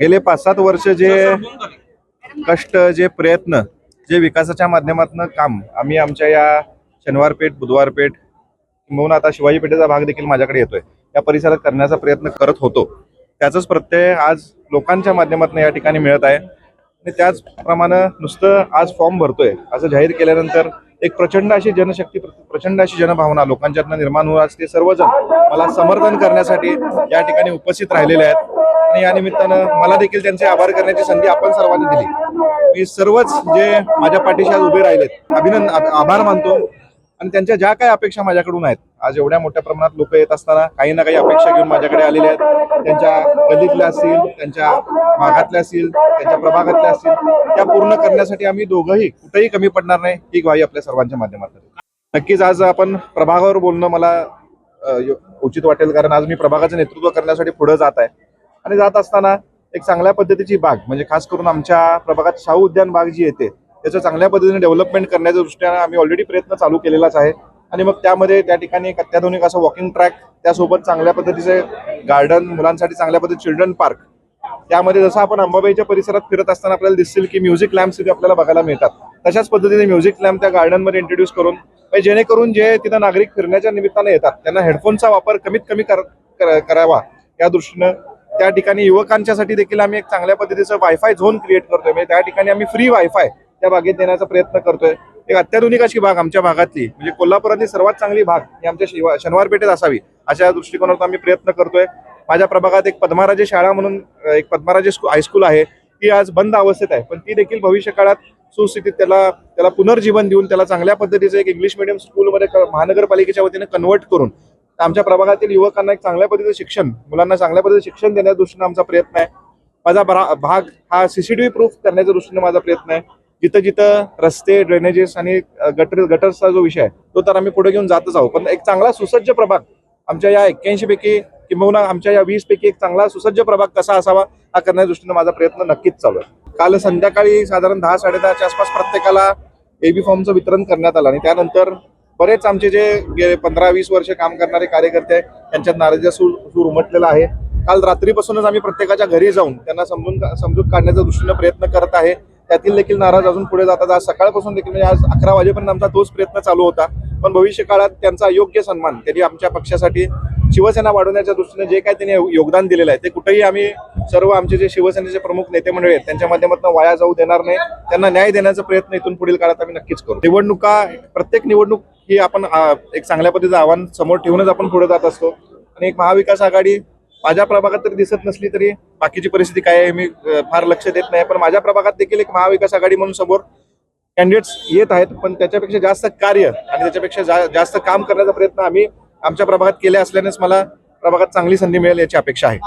गेले 5-7 वर्ष जे कष्ट, जे प्रयत्न, जे विकासाच्या माध्यमातून काम आम्ही आमच्या या शनिवार पेठ, बुधवार पेठ म्हणून आता शिवाजी पेठेचा भाग देखील माझ्याकडे येतोय, या परिसरात करण्याचा प्रयत्न करत होतो, त्याचाच प्रत्यय आज लोकांच्या माध्यमातून या ठिकाणी मिळत आहे. आणि त्याचप्रमाणे नुसतं आज फॉर्म भरतोय असं जाहीर केल्यानंतर एक प्रचंड अशी जनशक्ती, प्रचंड अशी जनभावना लोकांच्यातनं निर्माण होऊन आज ते सर्वजण मला समर्थन करण्यासाठी या ठिकाणी उपस्थित राहिलेले आहेत. आणि या निमित्तानं मला देखील त्यांचे आभार करण्याची संधी आपण सर्वांनी दिली. मी सर्वच जे माझ्या पाठीशी आज उभे राहिलेत आभार मानतो. आणि त्यांच्या ज्या काही अपेक्षा माझ्याकडून आहेत, आज एवढ्या मोठ्या प्रमाणात लोक येत असताना काही ना काही अपेक्षा घेऊन माझ्याकडे आलेले आहेत. त्यांच्या गल्लीतल्या असतील, त्यांच्या भागातल्या असतील, त्यांच्या प्रभागातल्या असतील, त्या पूर्ण करण्यासाठी आम्ही दोघंही कुठेही कमी पडणार नाही ही ग्वाही आपल्या सर्वांच्या माध्यमातून. नक्कीच आज आपण प्रभागावर बोलणं मला उचित वाटेल, कारण आज मी प्रभागाचं नेतृत्व करण्यासाठी पुढे जात आहे. आणि जात असताना एक चांगल्या पद्धतीची बाग, म्हणजे खास करून आमच्या प्रभागात शाहू उद्यान बाग जी येते त्याचं चांगल्या पद्धतीने डेव्हलपमेंट करण्याच्या दृष्टीने आम्ही ऑलरेडी प्रयत्न चालू केलेलाच आहे. आणि मग त्यामध्ये त्या ठिकाणी एक अत्याधुनिक असं वॉकिंग ट्रॅक, त्यासोबत चांगल्या पद्धतीचे गार्डन, मुलांसाठी चांगल्या पद्धतीचे चिल्ड्रन पार्क, त्यामध्ये जसं आपण अंबाबाईच्या परिसरात फिरत असताना आपल्याला दिसतील की म्युझिक लॅम्प्स तिथे आपल्याला बघायला मिळतात, तशाच पद्धतीने म्युझिक लॅम्प त्या गार्डनमध्ये इंट्रोड्यूस करून, जेणेकरून जे तिथं नागरिक फिरण्याच्या निमित्ताने येतात त्यांना हेडफोनचा वापर कमीत कमी करावा या दृष्टीनं त्या ठिकाणी युवकांच्यासाठी देखील आम्ही एक चांगल्या पद्धतीचं वायफाय झोन क्रिएट करतोय. म्हणजे त्या ठिकाणी आम्ही फ्री वायफाय त्या बागेत देण्याचा प्रयत्न करतोय. एक अत्याधुनिक अशी बाग आमच्या भागातली, म्हणजे कोल्हापुरातली सर्वात चांगली बाग ही आमच्या शनिवार पेठेत असावी अशा दृष्टिकोनातून आम्ही प्रयत्न करतोय. माझ्या प्रभागात एक पद्माराजे शाळा म्हणून एक पद्माराजे हायस्कूल आहे, ती आज बंद अवस्थेत आहे, पण ती देखील भविष्य काळात सुस्थितीत त्याला पुनर्जीवन देऊन त्याला चांगल्या पद्धतीचं एक इंग्लिश मिडियम स्कूलमध्ये महानगरपालिकेच्या वतीने कन्वर्ट करून आमच्या प्रभागातील युवकांना एक चांगल्या पद्धतीचं शिक्षण, मुलांना चांगल्या पद्धतीचं शिक्षण देण्याच्या दृष्टीने आमचा प्रयत्न आहे. माझा भाग हा CCTV प्रूफ करण्याच्या दृष्टीने माझा प्रयत्न आहे. जिथं जिथं रस्ते, ड्रेनेजेस आणि गटरचा जो विषय आहे तो तर आम्ही पुढे घेऊन जातच आहोत, पण एक चांगला सुसज्ज प्रभाग आमच्या या 81 पैकी किंबहुना आमच्या या 20 पैकी एक चांगला सुसज्ज प्रभाग कसा असावा हा करण्याच्या दृष्टीने माझा प्रयत्न नक्कीच चालू आहे. काल संध्याकाळी साधारण 10-10:30च्या आसपास प्रत्येकाला AB फॉर्मचं वितरण करण्यात आलं. आणि त्यानंतर बरेच आमचे जे गेले 15-20 वर्ष काम करणारे कार्यकर्ते आहेत त्यांच्यात नाराजीचा सूर उमटलेला आहे. काल रात्रीपासूनच आम्ही प्रत्येकाच्या घरी जाऊन त्यांना समजूत काढण्याच्या दृष्टीने प्रयत्न करत आहे. त्यातील देखील नाराज अजून पुढे जातात. आज सकाळपासून देखील म्हणजे आज 11 वाजेपर्यंत आमचा तोच प्रयत्न चालू होता. पण भविष्य काळात त्यांचा योग्य सन्मान, त्यांनी आमच्या पक्षासाठी शिवसेना वाढवण्याच्या दृष्टीने जे काही त्यांनी योगदान दिलेलं आहे ते कुठेही आम्ही सर्व आमचे जे शिवसेनेचे प्रमुख नेते मंडळी आहेत त्यांच्या माध्यमातून वाया जाऊ देणार नाही. त्यांना न्याय देण्याचा प्रयत्न इथून पुढील काळात आम्ही नक्कीच करू. प्रत्येक निवडणूक ही आपण एक चांगल्या पद्धतीचं आव्हान समोर ठेवूनच आपण पुढे जात असतो. आणि एक महाविकास आघाडी माझ्या प्रभागात तरी दिसत नसली तरी बाकीची परिस्थिती काय आहे मी फार लक्ष देत नाही, पण माझ्या प्रभागात देखील एक महाविकास आघाडी म्हणून समोर कॅन्डिडेट्स येत आहेत. पण त्याच्यापेक्षा जास्त कार्य आणि त्याच्यापेक्षा जास्त काम करण्याचा प्रयत्न आम्ही आमच्या प्रभागात केले असल्यानेच मला प्रभागात चांगली संधी मिळेल याची अपेक्षा आहे.